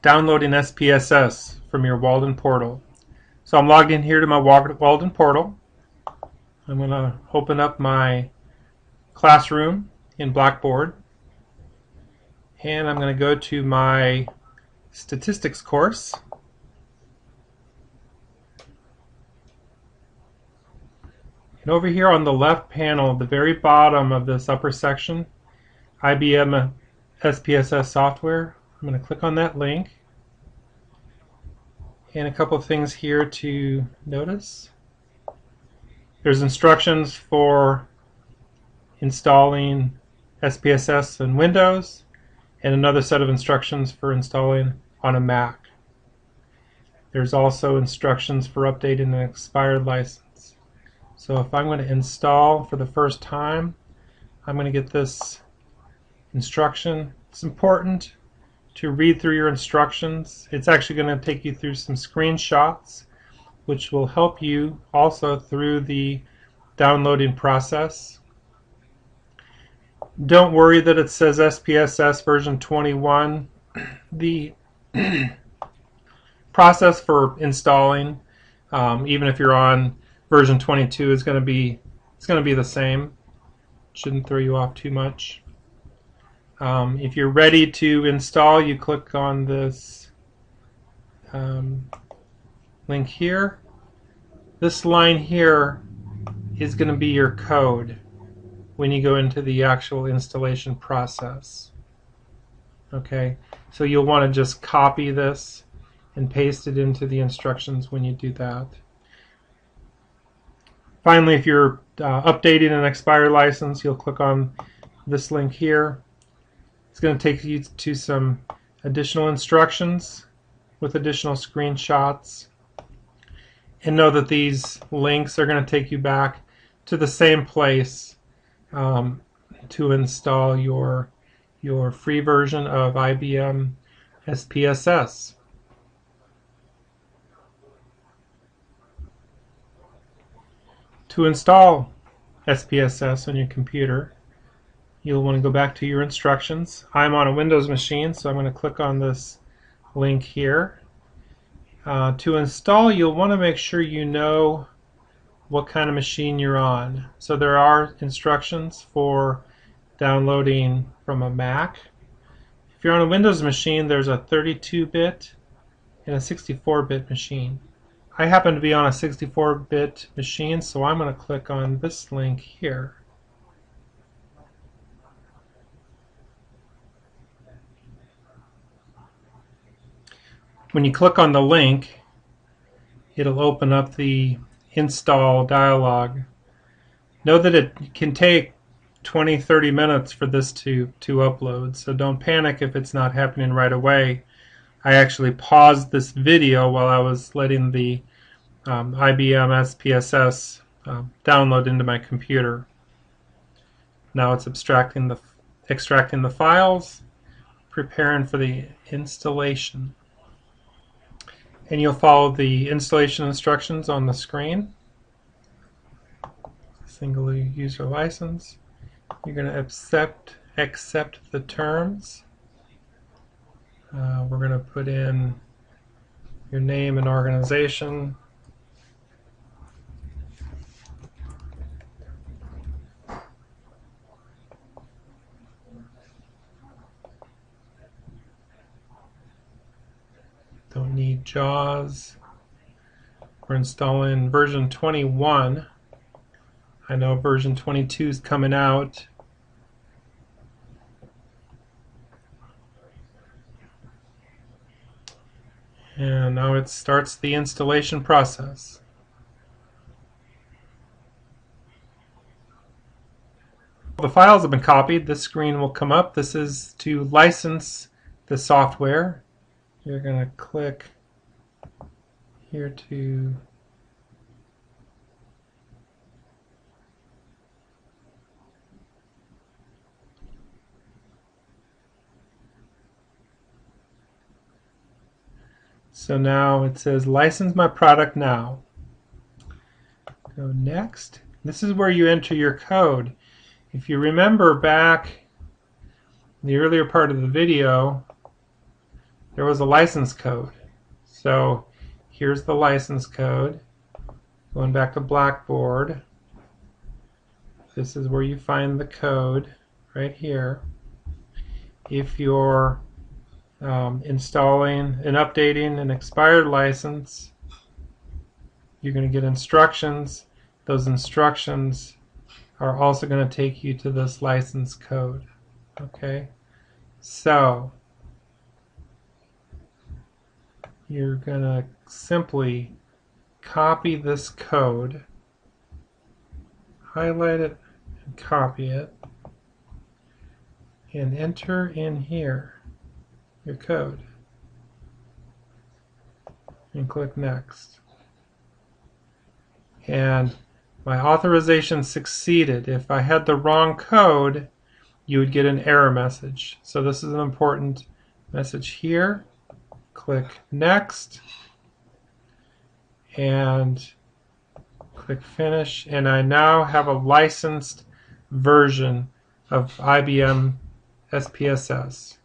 downloading SPSS from your Walden portal. So I'm logged in here to my Walden portal. I'm going to open up my classroom in Blackboard, and I'm going to go to my statistics course. And over here on the left panel, at the very bottom of this upper section, IBM SPSS software, I'm going to click on that link. And a couple of things here to notice. There's instructions for installing SPSS in Windows, and another set of instructions for installing on a Mac. There's also instructions for updating an expired license. So if I'm going to install for the first time, I'm going to get this instruction. It's important to read through your instructions. It's actually going to take you through some screenshots, which will help you also through the downloading process. Don't worry that it says SPSS version 21. The process for installing, even if you're on version 22, is going to be the same. Shouldn't throw you off too much. If you're ready to install, you click on this link here. This line here is going to be your code when you go into the actual installation process. Okay, so you'll want to just copy this and paste it into the instructions when you do that. Finally, if you're updating an expired license, you'll click on this link here. It's going to take you to some additional instructions with additional screenshots. And know that these links are going to take you back to the same place to install your free version of IBM SPSS. To install SPSS on your computer, you'll want to go back to your instructions. I'm on a Windows machine, so I'm going to click on this link here. To install, you'll want to make sure you know what kind of machine you're on. So there are instructions for downloading from a Mac. If you're on a Windows machine, there's a 32-bit and a 64-bit machine. I happen to be on a 64-bit machine, so I'm going to click on this link here. When you click on the link, it'll open up the install dialog. Know that it can take 20-30 minutes for this to upload, so don't panic if it's not happening right away. I actually paused this video while I was letting the IBM SPSS download into my computer. Now it's extracting the files, preparing for the installation. And you'll follow the installation instructions on the screen. Single user license. You're going to accept the terms. We're going to put in your name and organization. Don't need JAWS. We're installing version 21. I know version 22 is coming out. And now it starts the installation process. The files have been copied. This screen will come up. This is to license the software. You're going to click here to so now it says license my product now. Go next. This is where you enter your code. If you remember back in the earlier part of the video, there was a license code. So here's the license code. Going back to Blackboard, this is where you find the code right here. If you're installing and updating an expired license, you're going to get instructions. Those instructions are also going to take you to this license code. Okay, so you're going to simply copy this code, highlight it and copy it, and enter in here your code and click Next. And my authorization succeeded. If I had the wrong code, you would get an error message. So this is an important message here. Click Next and click Finish, and I now have a licensed version of IBM SPSS.